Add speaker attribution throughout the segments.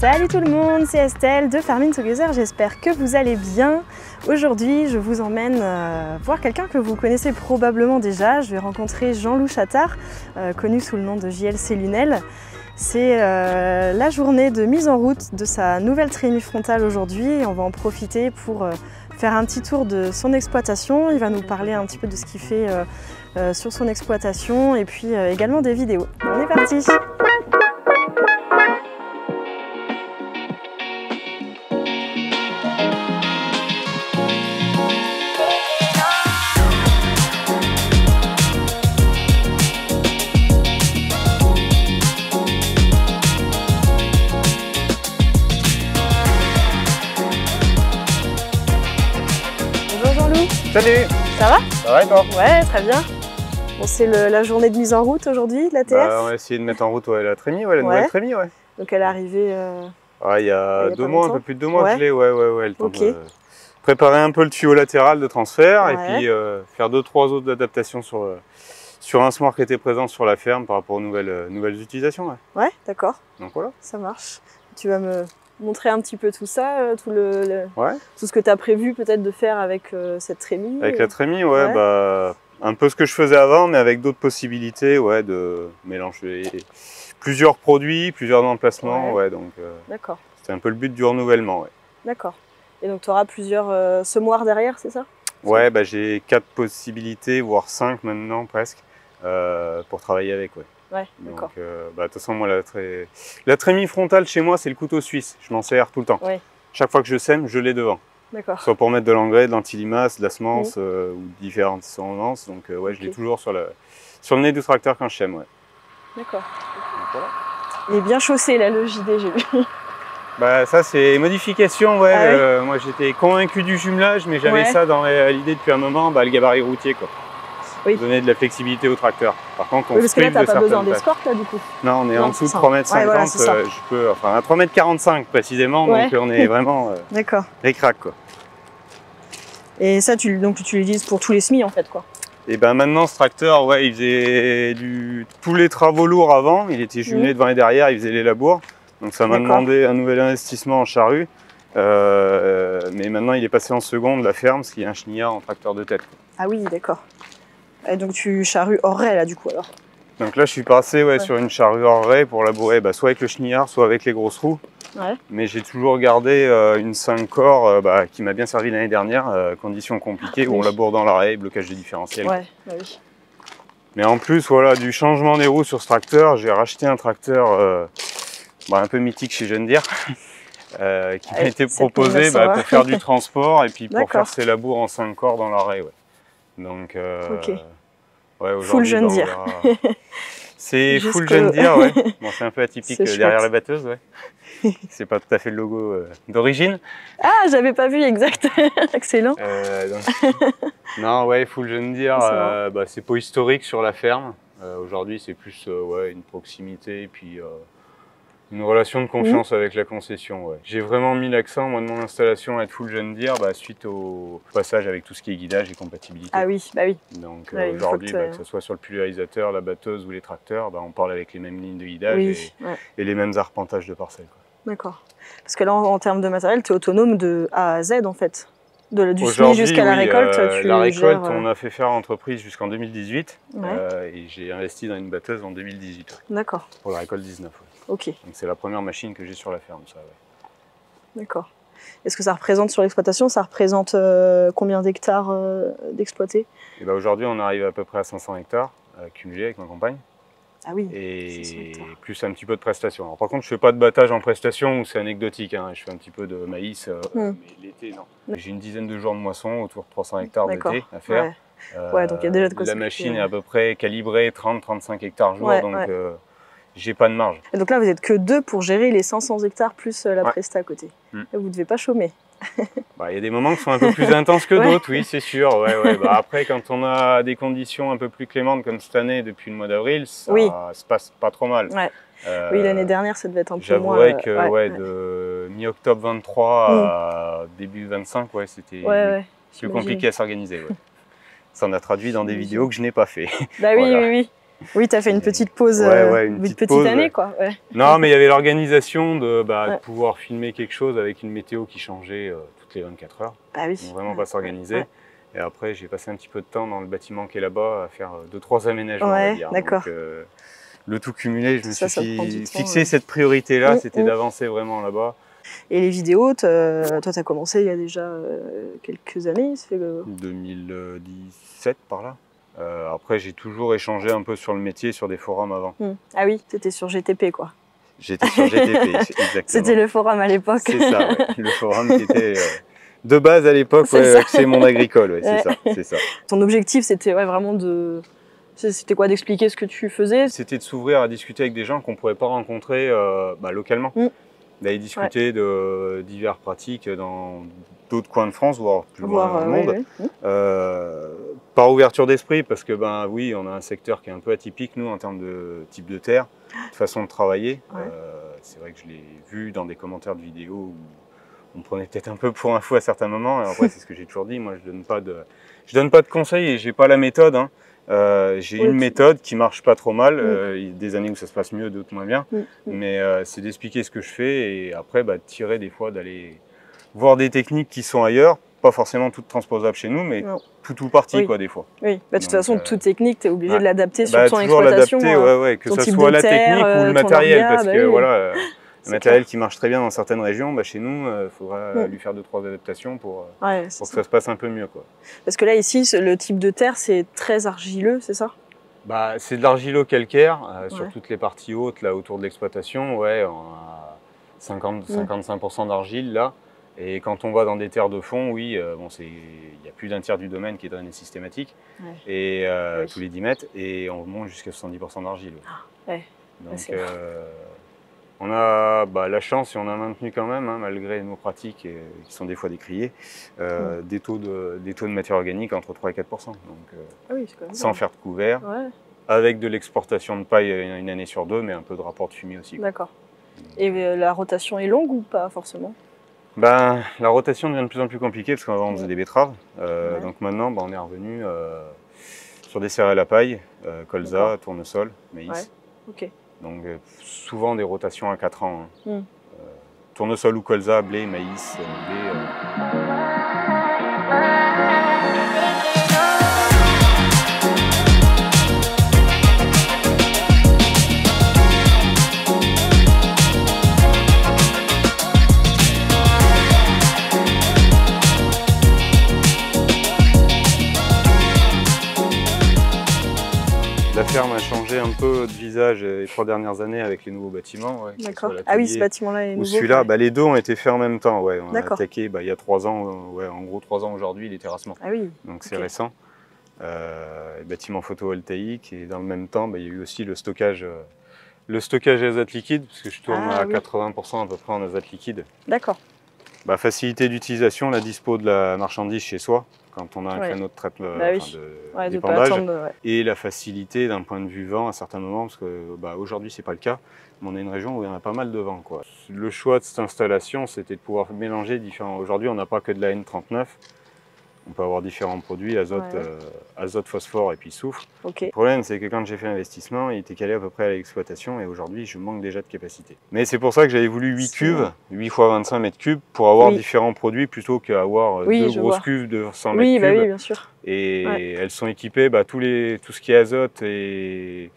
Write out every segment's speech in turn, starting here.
Speaker 1: Salut tout le monde, c'est Estelle de Farming Together, j'espère que vous allez bien. Aujourd'hui, je vous emmène voir quelqu'un que vous connaissez probablement déjà. Je vais rencontrer Jean-Loup Chattard, connu sous le nom de JLC Lunel. C'est la journée de mise en route de sa nouvelle trémie frontale aujourd'hui. On va en profiter pour faire un petit tour de son exploitation. Il va nous parler un petit peu de ce qu'il fait sur son exploitation et puis également des vidéos. On est parti!
Speaker 2: Salut!
Speaker 1: Ça va?
Speaker 2: Ça va et toi?
Speaker 1: Ouais, très bien. Bon, c'est la journée de mise en route aujourd'hui de la TF.
Speaker 2: On va essayer de mettre en route la trémie, la nouvelle trémie. Ouais.
Speaker 1: Donc elle est arrivée
Speaker 2: il y a 2 mois, un peu plus de 2 mois que je l'ai. Le temps
Speaker 1: Ok.
Speaker 2: de préparer un peu le tuyau latéral de transfert et
Speaker 1: Ouais.
Speaker 2: puis faire 2-3 autres adaptations sur un smart qui était présent sur la ferme par rapport aux nouvelles utilisations.
Speaker 1: Ouais, d'accord,
Speaker 2: Donc voilà.
Speaker 1: ça marche. Tu vas me montrer un petit peu tout ça, tout
Speaker 2: Ouais.
Speaker 1: tout ce que tu as prévu peut-être de faire avec cette trémie.
Speaker 2: Avec la trémie, un peu ce que je faisais avant, mais avec d'autres possibilités, de mélanger plusieurs produits, plusieurs emplacements, donc
Speaker 1: D'accord,
Speaker 2: c'est un peu le but du renouvellement.
Speaker 1: d'accord. Et donc tu auras plusieurs semoirs derrière, c'est ça?
Speaker 2: Ouais, j'ai 4 possibilités, voire 5 maintenant presque, pour travailler avec.
Speaker 1: Ouais,
Speaker 2: Donc,
Speaker 1: d'accord.
Speaker 2: de toute façon, moi, la trémie frontale chez moi, c'est le couteau suisse. Je m'en sers tout le temps.
Speaker 1: Ouais.
Speaker 2: Chaque fois que je sème, je l'ai devant.
Speaker 1: D'accord.
Speaker 2: Soit pour mettre de l'engrais, de l'antilimace, de la semence ou différentes semences. Donc, je l'ai toujours sur le nez du tracteur quand je sème. Ouais.
Speaker 1: D'accord.
Speaker 2: Donc, voilà.
Speaker 1: Il est bien chaussé là, le JD, j'ai vu.
Speaker 2: Ça, c'est modification.
Speaker 1: Ah oui.
Speaker 2: Moi, j'étais convaincu du jumelage, mais j'avais ça dans l'idée depuis un moment, le gabarit routier, quoi.
Speaker 1: Oui.
Speaker 2: Donner de la flexibilité au tracteur. Par contre,
Speaker 1: Oui, parce que là, tu n'as pas besoin
Speaker 2: tâches.
Speaker 1: d'escorte là, du coup.
Speaker 2: Non, on est en dessous de 3,50 m.
Speaker 1: voilà, c'est ça.
Speaker 2: Je peux, à 3,45 m précisément, donc on est vraiment
Speaker 1: D'accord.
Speaker 2: ric-rac, quoi.
Speaker 1: Et ça, tu l'utilises pour tous les semis en fait, quoi.
Speaker 2: Et maintenant, ce tracteur, il faisait tous les travaux lourds avant. Il était jumelé devant et derrière, il faisait les labours. Donc ça m'a demandé un nouvel investissement en charrue. Mais maintenant, il est passé en seconde, la ferme, ce qui est un chenillard en tracteur de tête.
Speaker 1: Ah oui, d'accord. Et donc tu charrues hors raie là, du coup, alors?
Speaker 2: Donc là, je suis passé sur une charrue hors raie pour labourer soit avec le chenillard, soit avec les grosses roues.
Speaker 1: Ouais.
Speaker 2: Mais j'ai toujours gardé une 5 corps qui m'a bien servi l'année dernière, conditions compliquées, où on laboure dans l'arrêt, blocage de différentiel.
Speaker 1: Ouais, oui.
Speaker 2: Mais en plus, du changement des roues sur ce tracteur, j'ai racheté un tracteur un peu mythique chez John Deere, qui m'a été proposé pour faire du transport et puis pour faire ses labours en 5 corps dans l'arrêt. Ouais. Donc,
Speaker 1: full John Deere.
Speaker 2: C'est full John Deere, Bon, c'est un peu atypique derrière la batteuse, C'est pas tout à fait le logo d'origine.
Speaker 1: Ah, j'avais pas vu, exact. Excellent.
Speaker 2: Non, full John Deere, c'est pas historique sur la ferme. Aujourd'hui, c'est plus une proximité et puis une relation de confiance avec la concession. J'ai vraiment mis l'accent, moi, de mon installation à être full John Deere suite au passage avec tout ce qui est guidage et compatibilité.
Speaker 1: Ah oui, bah oui.
Speaker 2: Donc aujourd'hui, que ce soit sur le pulvérisateur, la batteuse ou les tracteurs, on parle avec les mêmes lignes de guidage et les mêmes arpentages de parcelles.
Speaker 1: D'accord. Parce que là, en termes de matériel, tu es autonome de A à Z, en fait. Du semis jusqu'à la récolte,
Speaker 2: la récolte, on a fait faire l'entreprise jusqu'en 2018 et j'ai investi dans une batteuse en 2018.
Speaker 1: D'accord.
Speaker 2: Pour la récolte 19.
Speaker 1: Ok.
Speaker 2: Donc c'est la première machine que j'ai sur la ferme, ça.
Speaker 1: D'accord. Est-ce que ça représente sur l'exploitation, ça représente combien d'hectares d'exploités?
Speaker 2: Aujourd'hui, on arrive à peu près à 500 hectares cumulés avec ma compagne.
Speaker 1: Ah oui.
Speaker 2: Et plus un petit peu de prestations. Alors, par contre, je fais pas de battage en prestation, c'est anecdotique. Je fais un petit peu de maïs, mais l'été, non. J'ai une dizaine de jours de moisson, autour de 300 hectares d'été à faire.
Speaker 1: Donc il y a déjà de quoi
Speaker 2: la machine est à peu près calibrée 30-35 hectares jour, donc j'ai pas de marge.
Speaker 1: Et donc là, vous n'êtes que 2 pour gérer les 500 hectares plus la presta à côté. Et vous ne devez pas chômer.
Speaker 2: Il y a des moments qui sont un peu plus intenses que d'autres, oui, c'est sûr. Après, quand on a des conditions un peu plus clémentes comme cette année depuis le mois d'avril, ça se passe pas trop mal.
Speaker 1: Oui, l'année dernière, ça devait être un peu moins...
Speaker 2: J'avouerais que de mi-octobre 23 à début 25, c'était plus compliqué à s'organiser. Ça en a traduit dans des vidéos que je n'ai pas fait.
Speaker 1: Bah oui, oui. Oui, tu as fait une petite pause,
Speaker 2: une
Speaker 1: petite
Speaker 2: pause,
Speaker 1: année, quoi. Ouais.
Speaker 2: Non, mais il y avait l'organisation de pouvoir filmer quelque chose avec une météo qui changeait toutes les 24 heures.
Speaker 1: Ah oui.
Speaker 2: Donc vraiment pas s'organiser. Et après, j'ai passé un petit peu de temps dans le bâtiment qui est là-bas à faire 2-3 aménagements, on va dire.
Speaker 1: D'accord.
Speaker 2: Donc, le tout cumulé, je me suis fixé
Speaker 1: temps,
Speaker 2: cette priorité-là, c'était d'avancer vraiment là-bas.
Speaker 1: Et les vidéos, toi, tu as commencé il y a déjà quelques années, ça fait
Speaker 2: 2017 par là. Après, j'ai toujours échangé un peu sur le métier, sur des forums avant.
Speaker 1: Ah oui, tu étais sur GTP, quoi.
Speaker 2: J'étais sur GTP, exactement.
Speaker 1: C'était le forum à l'époque.
Speaker 2: C'est ça, ouais. Le forum qui était de base à l'époque, c'est Monde Agricole, c'est ça.
Speaker 1: Ton objectif, c'était vraiment de... C'était quoi, d'expliquer ce que tu faisais?
Speaker 2: C'était de s'ouvrir à discuter avec des gens qu'on ne pourrait pas rencontrer localement. D'aller discuter de diverses pratiques dans d'autres coins de France, voire plus loin dans le monde. Par ouverture d'esprit, parce que oui, on a un secteur qui est un peu atypique, nous, en termes de type de terre, de façon de travailler. C'est vrai que je l'ai vu dans des commentaires de vidéos où on me prenait peut-être un peu pour un fou à certains moments. Et après, c'est ce que j'ai toujours dit, moi, je donne pas de conseils et j'ai pas la méthode. J'ai une méthode qui marche pas trop mal, il y a des années où ça se passe mieux, d'autres moins bien, mais c'est d'expliquer ce que je fais et après tirer des fois, d'aller voir des techniques qui sont ailleurs, pas forcément toutes transposables chez nous, mais tout ou partie quoi des fois.
Speaker 1: Oui, de toute façon, toute technique, tu es obligé de l'adapter sur ton
Speaker 2: toujours
Speaker 1: exploitation.
Speaker 2: Que ce soit la technique ou le matériel, parce que voilà, le matériel qui marche très bien dans certaines régions, chez nous, il faudra lui faire 2-3 adaptations pour que ça se passe un peu mieux, quoi.
Speaker 1: Parce que là, ici, le type de terre, c'est très argileux, c'est ça?
Speaker 2: C'est de l'argilo-calcaire sur toutes les parties hautes là, autour de l'exploitation. On a 50-55% d'argile là. Et quand on va dans des terres de fond, oui, il y a plus d'un tiers du domaine qui est drainé systématique, et tous les 10 mètres, et on monte jusqu'à 70% d'argile. Donc on a la chance, et on a maintenu quand même, malgré nos pratiques qui sont des fois décriées, des taux de matière organique entre 3 et 4%. Donc, sans faire de couvert, avec de l'exportation de paille une année sur deux, mais un peu de rapport de fumier aussi.
Speaker 1: D'accord. Et la rotation est longue ou pas forcément?
Speaker 2: La rotation devient de plus en plus compliquée parce qu'avant on faisait des betteraves. Donc maintenant on est revenu sur des céréales à paille, colza, tournesol, maïs. Donc souvent des rotations à 4 ans. Tournesol ou colza, blé, maïs, blé. La ferme a changé un peu de visage les 3 dernières années avec les nouveaux bâtiments.
Speaker 1: D'accord. Ah oui, ce bâtiment-là est nouveau.
Speaker 2: Celui-là, les deux ont été faits en même temps. On a attaqué il y a 3 ans, en gros 3 ans aujourd'hui, les terrassements.
Speaker 1: Ah oui.
Speaker 2: Donc c'est récent. Bâtiment photovoltaïque, et dans le même temps, il y a eu aussi le stockage azote liquide, parce que je tourne à 80% à peu près en azote liquide.
Speaker 1: D'accord.
Speaker 2: Facilité d'utilisation, la dispo de la marchandise chez soi, quand on a un créneau de traitement, d'épandage, et la facilité d'un point de vue vent à certains moments, parce que aujourd'hui c'est pas le cas, mais on a une région où il y en a pas mal de vent, quoi. Le choix de cette installation, c'était de pouvoir mélanger différents. Aujourd'hui, on n'a pas que de la N39. On peut avoir différents produits, azote, phosphore et puis soufre. Le problème, c'est que quand j'ai fait l'investissement, il était calé à peu près à l'exploitation, et aujourd'hui, je manque déjà de capacité. Mais c'est pour ça que j'avais voulu 8 cuves, 8 x 25 mètres cubes, pour avoir différents produits plutôt qu'avoir 2 grosses cuves de 100 mètres cubes.
Speaker 1: Oui, bien sûr.
Speaker 2: Et elles sont équipées, tout ce qui est azote et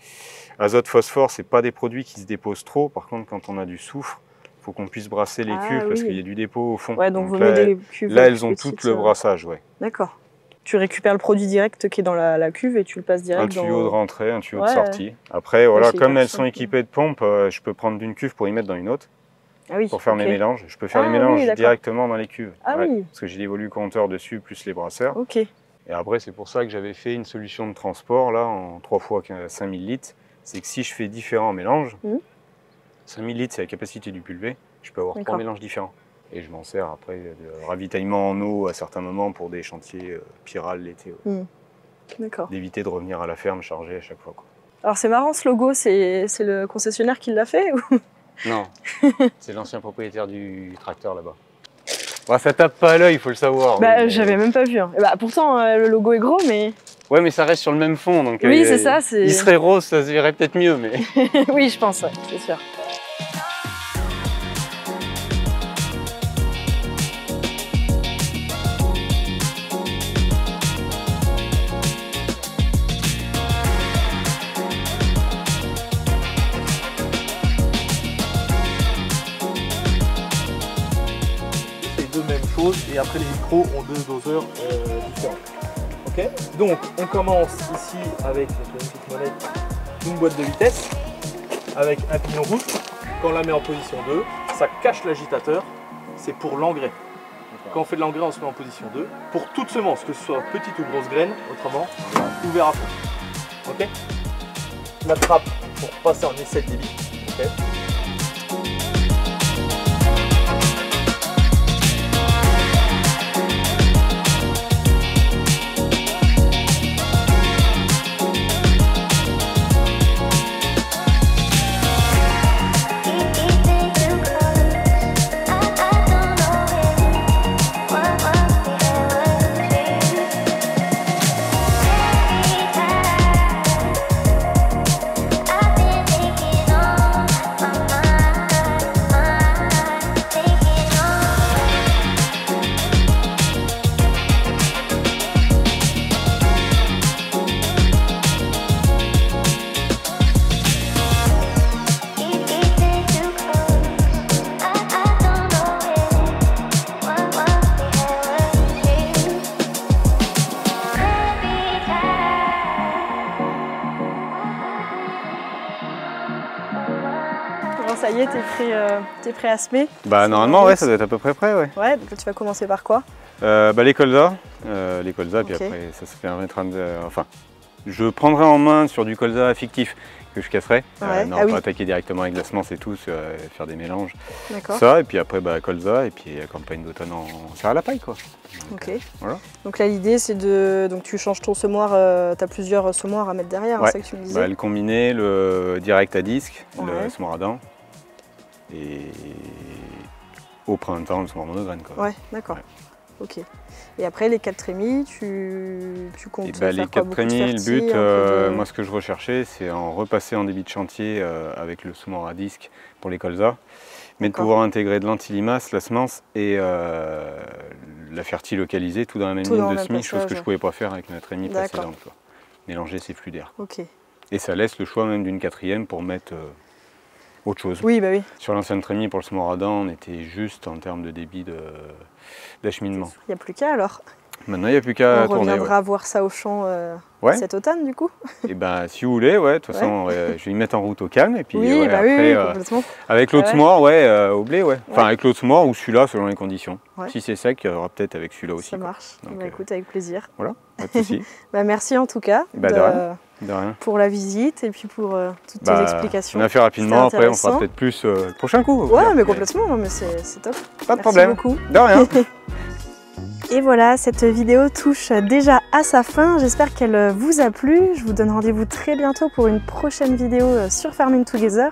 Speaker 2: azote, phosphore, c'est pas des produits qui se déposent trop. Par contre, quand on a du soufre, il faut qu'on puisse brasser les cuves parce qu'il y a du dépôt au fond.
Speaker 1: Donc des cuves
Speaker 2: là elles ont tout le brassage.
Speaker 1: D'accord. Tu récupères le produit direct qui est dans la cuve et tu le passes direct
Speaker 2: dans... Un tuyau de rentrée, un tuyau de sortie. Après, comme elles sont équipées de pompes, je peux prendre d'une cuve pour y mettre dans une autre. Pour faire mes mélanges. Je peux faire les mélanges directement dans les cuves. Parce que j'ai des volucompteurs dessus, plus les brasseurs. Et après, c'est pour ça que j'avais fait une solution de transport là, en 3 fois 5000 litres. C'est que si je fais différents mélanges, 5000 litres, c'est la capacité du pulvé. Je peux avoir 3 mélanges différents. Et je m'en sers après de ravitaillement en eau à certains moments pour des chantiers pyrales l'été. D'éviter de revenir à la ferme chargé à chaque fois.
Speaker 1: Alors c'est marrant ce logo, c'est le concessionnaire qui l'a fait ou...
Speaker 2: Non, c'est l'ancien propriétaire du tracteur là-bas. Ça tape pas à l'œil, il faut le savoir.
Speaker 1: J'avais même pas vu. Pourtant, le logo est gros, mais...
Speaker 2: Ouais, mais ça reste sur le même fond, donc
Speaker 1: oui, c'est ça.
Speaker 2: Il serait rose, ça se verrait peut-être mieux, mais...
Speaker 1: Oui, je pense, ouais, c'est sûr.
Speaker 3: Et après les micros ont 2 doseurs différents. Okay, donc on commence ici avec une boîte de vitesse avec un pignon rouge. Quand on la met en position 2, ça cache l'agitateur, c'est pour l'engrais. Quand on fait de l'engrais, on se met en position 2. Pour toute semence, que ce soit petite ou grosse graine, autrement, ouvert à fond. Okay, la trappe pour passer en essai de débit. Okay.
Speaker 1: Ça y est, t'es prêt à semer?
Speaker 2: Bah normalement ouais, ça doit être à peu près prêt, ouais.
Speaker 1: Ouais, donc tu vas commencer par quoi?
Speaker 2: Les colzas, puis après ça se permettra de... Enfin, je prendrai en main sur du colza fictif que je casserai.
Speaker 1: Ouais.
Speaker 2: Non, pas attaquer directement avec la semence et tout, faire des mélanges.
Speaker 1: D'accord.
Speaker 2: Ça, et puis après colza, et puis campagne d'automne en serre à la paille, quoi. Donc,
Speaker 1: ok.
Speaker 2: Voilà.
Speaker 1: Donc là l'idée c'est de... Donc tu changes ton semoir, tu as plusieurs semoirs à mettre derrière,
Speaker 2: ouais.
Speaker 1: C'est ça que tu me disais?
Speaker 2: Le combiné, le direct à disque,
Speaker 1: ouais.
Speaker 2: Le semoir à dents. Et au printemps, le semoir monograine, quoi.
Speaker 1: Ouais, d'accord.
Speaker 2: Ouais.
Speaker 1: Ok. Et après les 4 trémies, tu comptes faire
Speaker 2: les
Speaker 1: quoi?
Speaker 2: 4 trémies, le but, moi ce que je recherchais, c'est en repasser en débit de chantier avec le semoir à disque pour les colzas, mais de pouvoir intégrer de l'antilimace, la semence et la fertilocaliser tout dans la même ligne de semis, chose que je ne pouvais pas faire avec ma trémie précédente. Quoi. Mélanger ces flux d'air.
Speaker 1: Ok.
Speaker 2: Et ça laisse le choix même d'une 4e pour mettre autre chose.
Speaker 1: Oui, bah oui.
Speaker 2: Sur l'ancienne trémie, pour le semoir à dents, on était juste en termes de débit d'acheminement.
Speaker 1: Il n'y a plus qu'à alors.
Speaker 2: Maintenant, il n'y a plus qu'à tourner.
Speaker 1: On reviendra voir ça au champ cet automne, du coup.
Speaker 2: Et ben, si vous voulez, de toute façon, je vais y mettre en route au calme. Et puis,
Speaker 1: oui,
Speaker 2: après,
Speaker 1: complètement.
Speaker 2: avec l'autre semoir, au blé, Enfin, avec l'autre semoir ou celui-là, selon les conditions. Ouais. Si c'est sec, il y aura peut-être avec celui-là aussi.
Speaker 1: Ça marche. Donc, écoute, avec plaisir.
Speaker 2: Voilà, pas de souci.
Speaker 1: Merci en tout cas.
Speaker 2: De rien.
Speaker 1: Pour la visite et puis pour toutes tes explications.
Speaker 2: On a fait rapidement, après on fera peut-être plus le prochain coup.
Speaker 1: Ouais, mais complètement, mais c'est top.
Speaker 2: Pas de problème.
Speaker 1: Merci beaucoup.
Speaker 2: De rien.
Speaker 1: Et voilà, cette vidéo touche déjà à sa fin. J'espère qu'elle vous a plu. Je vous donne rendez-vous très bientôt pour une prochaine vidéo sur Farming Together.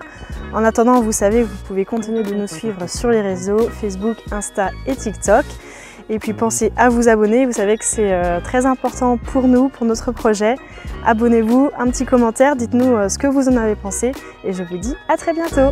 Speaker 1: En attendant, vous savez que vous pouvez continuer de nous suivre sur les réseaux Facebook, Insta et TikTok. Et puis pensez à vous abonner, vous savez que c'est très important pour nous, pour notre projet. Abonnez-vous, un petit commentaire, dites-nous ce que vous en avez pensé et je vous dis à très bientôt.